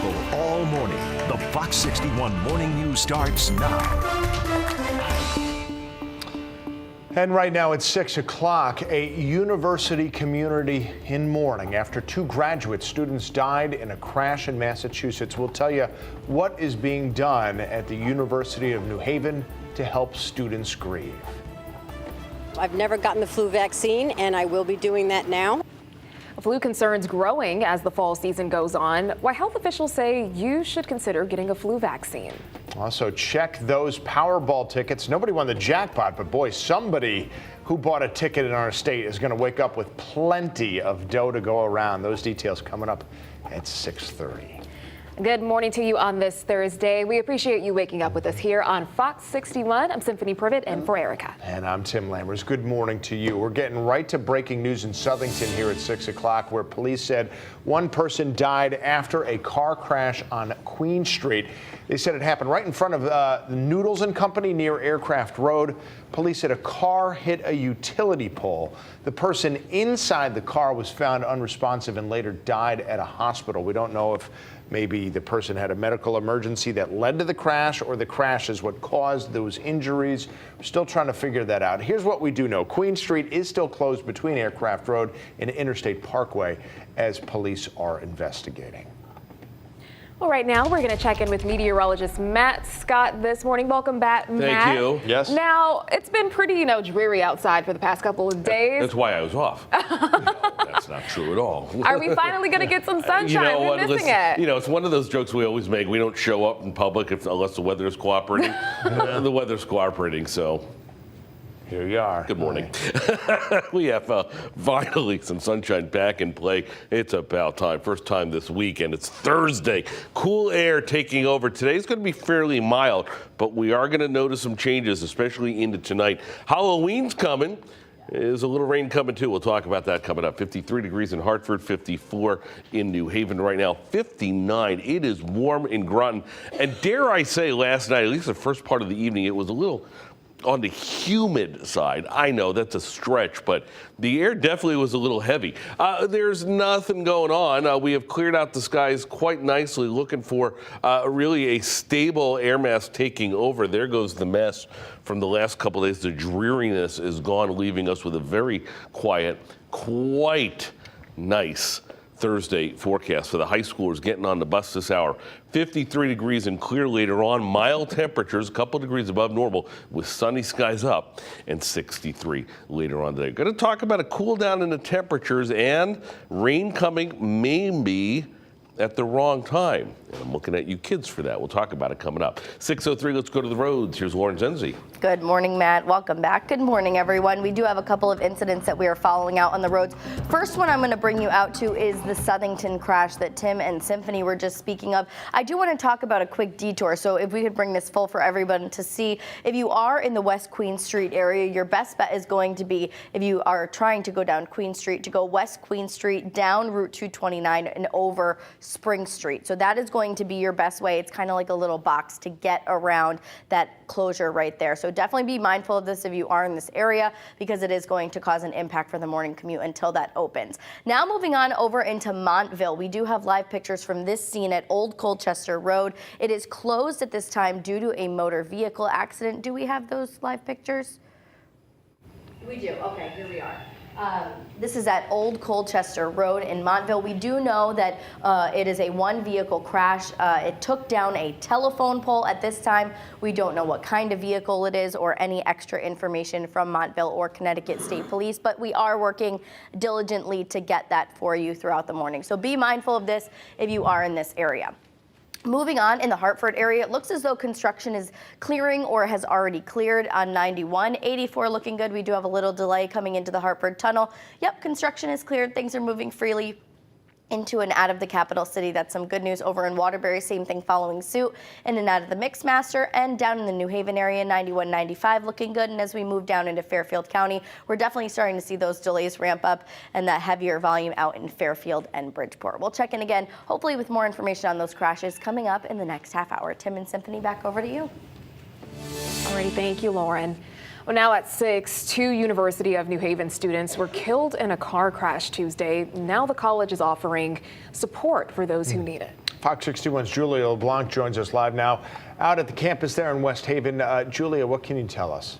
people all morning. The Fox 61 Morning News starts now. And right now it's 6 o'clock, a university community in mourning after 2 graduate students died in a crash in Massachusetts. We'll tell you what is being done at the University of New Haven to help students grieve. I've never gotten the flu vaccine, and I will be doing that now. Flu concerns growing as the fall season goes on. Why health officials say you should consider getting a flu vaccine. Also, check those Powerball tickets. Nobody won the jackpot, but boy, somebody who bought a ticket in our state is going to wake up with plenty of dough to go around. Those details coming up at 6:30. Good morning to you on this Thursday. We appreciate you waking up with us here on Fox 61. I'm Symphony Privet, and for Erica. And I'm Tim Lammers. Good morning to you. We're getting right to breaking news in Southington here at 6 o'clock, where police said one person died after a car crash on Queen Street. They said it happened right in front of the Noodles and Company near Aircraft Road. Police said a car hit a utility pole. The person inside the car was found unresponsive and later died at a hospital. We don't know if maybe the person had a medical emergency that led to the crash, or the crash is what caused those injuries. We're still trying to figure that out. Here's what we do know. Queen Street is still closed between Aircraft Road and Interstate Parkway as police are investigating. Well, right now we're going to check in with meteorologist Matt Scott this morning. Welcome back, Matt. Thank you. Yes. Now, it's been pretty, dreary outside for the past couple of days. That's why I was off. That's not true at all. Are we finally going to get some sunshine? We're missing it. It's one of those jokes we always make. We don't show up in public unless the weather is cooperating. The weather's cooperating, so. Here you are. Good morning. We have finally some sunshine back in play. It's about time. First time this week, and it's Thursday. Cool air taking over. Today's going to be fairly mild, but we are going to notice some changes, especially into tonight. Halloween's coming. There's a little rain coming too. We'll talk about that coming up. 53 degrees in Hartford, 54 in New Haven right now, 59. It is warm in Groton. And dare I say, last night, at least the first part of the evening, it was a little on the humid side. I know that's a stretch, but the air definitely was a little heavy. There's nothing going on. We have cleared out the skies quite nicely, looking for really a stable air mass taking over. There goes the mess from the last couple of days. The dreariness is gone, leaving us with a very quiet, quite nice Thursday forecast for the high schoolers getting on the bus this hour. 53 degrees and clear later on. Mild temperatures, a couple degrees above normal with sunny skies up, and 63 later on today. Going to talk about a cool down in the temperatures and rain coming maybe at the wrong time. And I'm looking at you kids for that. We'll talk about it coming up. 6:03, let's go to the roads. Here's Lauren Zenzi. Good morning, Matt. Welcome back. Good morning, everyone. We do have a couple of incidents that we are following out on the roads. First one I'm going to bring you out to is the Southington crash that Tim and Symphony were just speaking of. I do want to talk about a quick detour, so if we could bring this full for everyone to see. If you are in the West Queen Street area, your best bet is going to be, if you are trying to go down Queen Street, to go West Queen Street, down Route 229 and over Spring Street. So that is going to be your best way. It's kind of like a little box to get around that closure right there. So definitely be mindful of this if you are in this area, because it is going to cause an impact for the morning commute until that opens. Now moving on over into Montville, we do have live pictures from this scene at Old Colchester Road. It is closed at this time due to a motor vehicle accident. Do we have those live pictures? We do. Okay, here we are. This is at Old Colchester Road in Montville. We do know that it is a one vehicle crash. It took down a telephone pole. At this time, we don't know what kind of vehicle it is or any extra information from Montville or Connecticut State Police, but we are working diligently to get that for you throughout the morning. So be mindful of this if you are in this area. Moving on in the Hartford area, it looks as though construction is clearing or has already cleared on 91. 84 looking good. We do have a little delay coming into the Hartford Tunnel. Yep, construction is cleared. Things are moving freely into and out of the capital city. That's some good news. Over in Waterbury, same thing following suit, in and out of the Mixmaster, and down in the New Haven area, 91, 95 looking good. And as we move down into Fairfield County, we're definitely starting to see those delays ramp up and that heavier volume out in Fairfield and Bridgeport. We'll check in again, hopefully with more information on those crashes coming up in the next half hour. Tim and Symphony, back over to you. All right, thank you, Lauren. Well, now at 6, 2 University of New Haven students were killed in a car crash Tuesday. Now the college is offering support for those who need it. Fox 61's Julia LeBlanc joins us live now out at the campus there in West Haven. Julia, what can you tell us?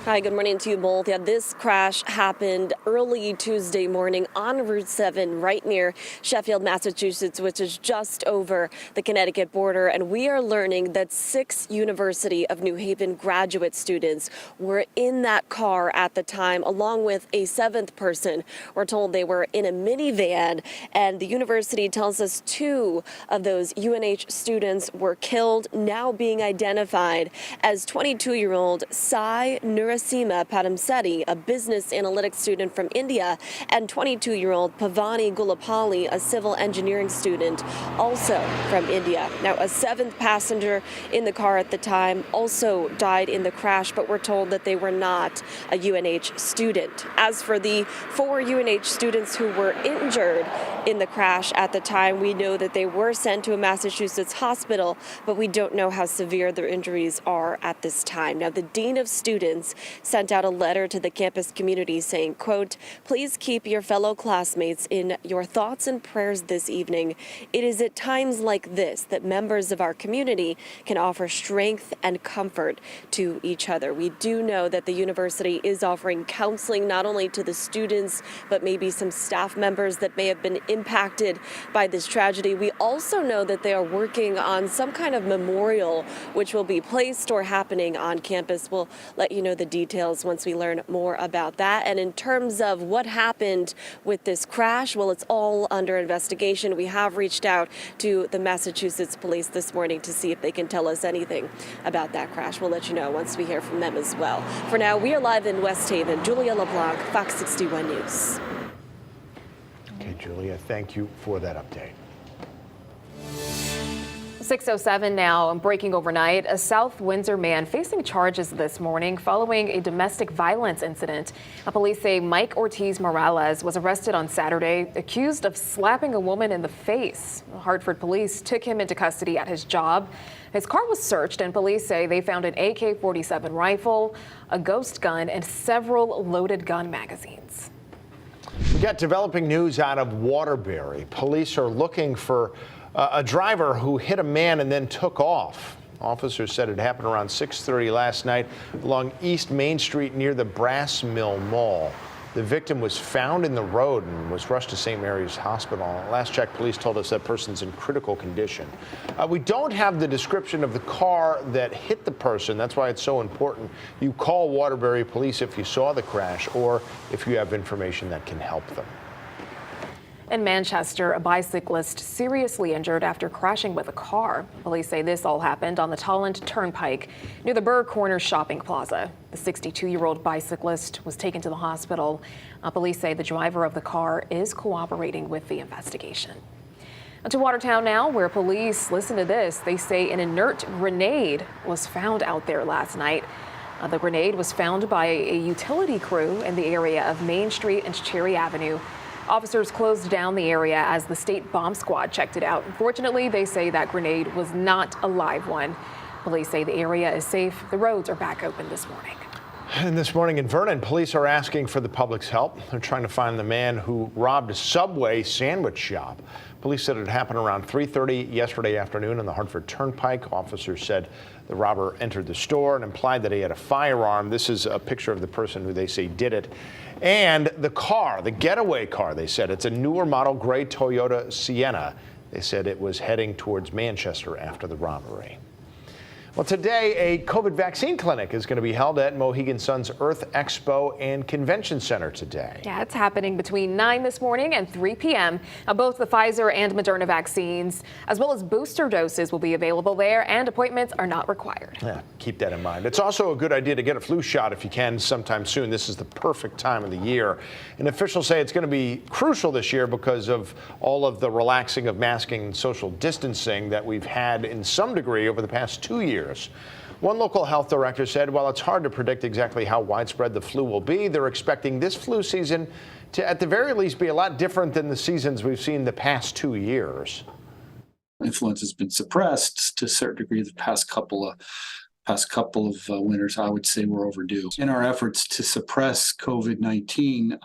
Hi, good morning to you both. Yeah, this crash happened early Tuesday morning on Route 7 right near Sheffield, Massachusetts, which is just over the Connecticut border. And we are learning that 6 University of New Haven graduate students were in that car at the time, along with a 7th person. We're told they were in a minivan, and the university tells us 2 of those UNH students were killed, now being identified as 22-year-old Sai Nurasima Padamsetti, a business analytics student from India, and 22-year-old Pavani Gulapalli, a civil engineering student, also from India. Now, a 7th passenger in the car at the time also died in the crash, but we're told that they were not a UNH student. As for the 4 UNH students who were injured in the crash at the time, we know that they were sent to a Massachusetts hospital, but we don't know how severe their injuries are at this time. Now, the dean of students sent out a letter to the campus community saying, quote, "Please keep your fellow classmates in your thoughts and prayers this evening. It is at times like this that members of our community can offer strength and comfort to each other." We do know that the university is offering counseling not only to the students, but maybe some staff members that may have been impacted by this tragedy. We also know that they are working on some kind of memorial which will be placed or happening on campus. We'll let you know the details once we learn more about that. And in terms of what happened with this crash, well, it's all under investigation. We have reached out to the Massachusetts police this morning to see if they can tell us anything about that crash. We'll let you know once we hear from them as well. For now, we are live in West Haven. Julia LeBlanc, Fox 61 News. Okay, Julia, thank you for that update. 6:07 now, breaking overnight. A South Windsor man facing charges this morning following a domestic violence incident. Police say Mike Ortiz Morales was arrested on Saturday, accused of slapping a woman in the face. Hartford police took him into custody at his job. His car was searched, and police say they found an AK-47 rifle, a ghost gun, and several loaded gun magazines. We got developing news out of Waterbury. Police are looking for a driver who hit a man and then took off. Officers said it happened around 6:30 last night along East Main Street near the Brass Mill Mall. The victim was found in the road and was rushed to St. Mary's Hospital. Last check, police told us that person's in critical condition. We don't have the description of the car that hit the person. That's why it's so important. You call Waterbury Police if you saw the crash or if you have information that can help them. In Manchester, a bicyclist seriously injured after crashing with a car. Police say this all happened on the Tolland Turnpike near the Burr Corners Shopping Plaza. The 62-year-old bicyclist was taken to the hospital. Police say the driver of the car is cooperating with the investigation. To Watertown now, where police, listen to this, they say an inert grenade was found out there last night. The grenade was found by a utility crew in the area of Main Street and Cherry Avenue. Officers closed down the area as the state bomb squad checked it out. Unfortunately, they say that grenade was not a live one. Police say the area is safe. The roads are back open this morning. And this morning in Vernon, police are asking for the public's help. They're trying to find the man who robbed a Subway sandwich shop. Police said it happened around 3:30 yesterday afternoon on the Hartford Turnpike. Officers said the robber entered the store and implied that he had a firearm. This is a picture of the person who they say did it. And the car, the getaway car, they said. It's a newer model gray Toyota Sienna. They said it was heading towards Manchester after the robbery. Well, today, a COVID vaccine clinic is going to be held at Mohegan Sun's Earth Expo and Convention Center today. Yeah, it's happening between 9 this morning and 3 p.m. Both the Pfizer and Moderna vaccines, as well as booster doses, will be available there, and appointments are not required. Yeah, keep that in mind. It's also a good idea to get a flu shot if you can sometime soon. This is the perfect time of the year. And officials say it's going to be crucial this year because of all of the relaxing of masking and social distancing that we've had in some degree over the past 2 years. One local health director said while it's hard to predict exactly how widespread the flu will be, they're expecting this flu season to at the very least be a lot different than the seasons we've seen the past 2 years. Influenza has been suppressed to a certain degree the past couple of winters. I would say we're overdue. In our efforts to suppress COVID-19,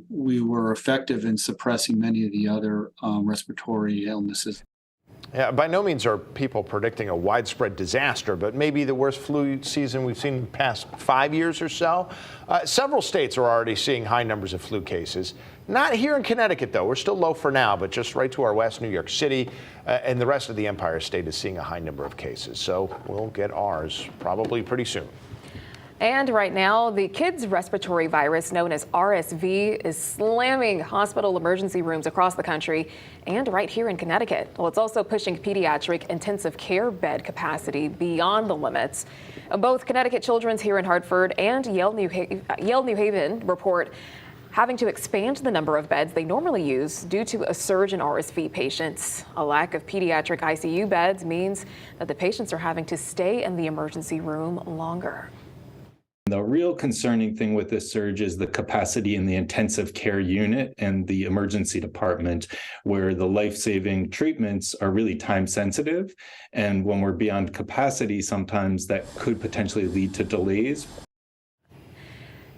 we were effective in suppressing many of the other respiratory illnesses. Yeah, by no means are people predicting a widespread disaster, but maybe the worst flu season we've seen in the past 5 years or so. Several states are already seeing high numbers of flu cases. Not here in Connecticut, though. We're still low for now, but just right to our west, New York City, and the rest of the Empire State is seeing a high number of cases. So we'll get ours probably pretty soon. And right now, the kids' respiratory virus known as RSV is slamming hospital emergency rooms across the country and right here in Connecticut. Well, it's also pushing pediatric intensive care bed capacity beyond the limits. Both Connecticut Children's here in Hartford and Yale New Haven report having to expand the number of beds they normally use due to a surge in RSV patients. A lack of pediatric ICU beds means that the patients are having to stay in the emergency room longer. The real concerning thing with this surge is the capacity in the intensive care unit and the emergency department, where the life-saving treatments are really time sensitive. And when we're beyond capacity, sometimes that could potentially lead to delays.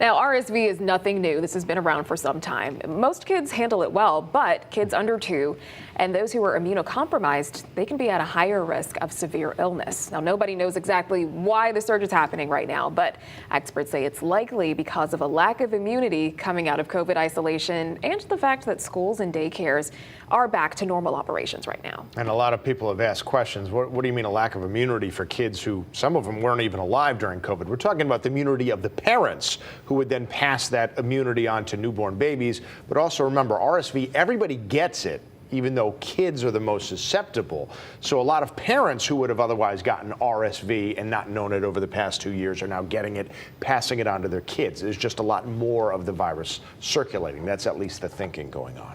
Now, RSV is nothing new. This has been around for some time. Most kids handle it well, but kids under 2 and those who are immunocompromised, they can be at a higher risk of severe illness. Now, nobody knows exactly why the surge is happening right now, but experts say it's likely because of a lack of immunity coming out of COVID isolation and the fact that schools and daycares are back to normal operations right now. And a lot of people have asked questions. What do you mean a lack of immunity for kids who, some of them weren't even alive during COVID? We're talking about the immunity of the parents who would then pass that immunity on to newborn babies. But also remember, RSV, everybody gets it, even though kids are the most susceptible. So a lot of parents who would have otherwise gotten RSV and not known it over the past 2 years are now getting it, passing it on to their kids. There's just a lot more of the virus circulating. That's at least the thinking going on.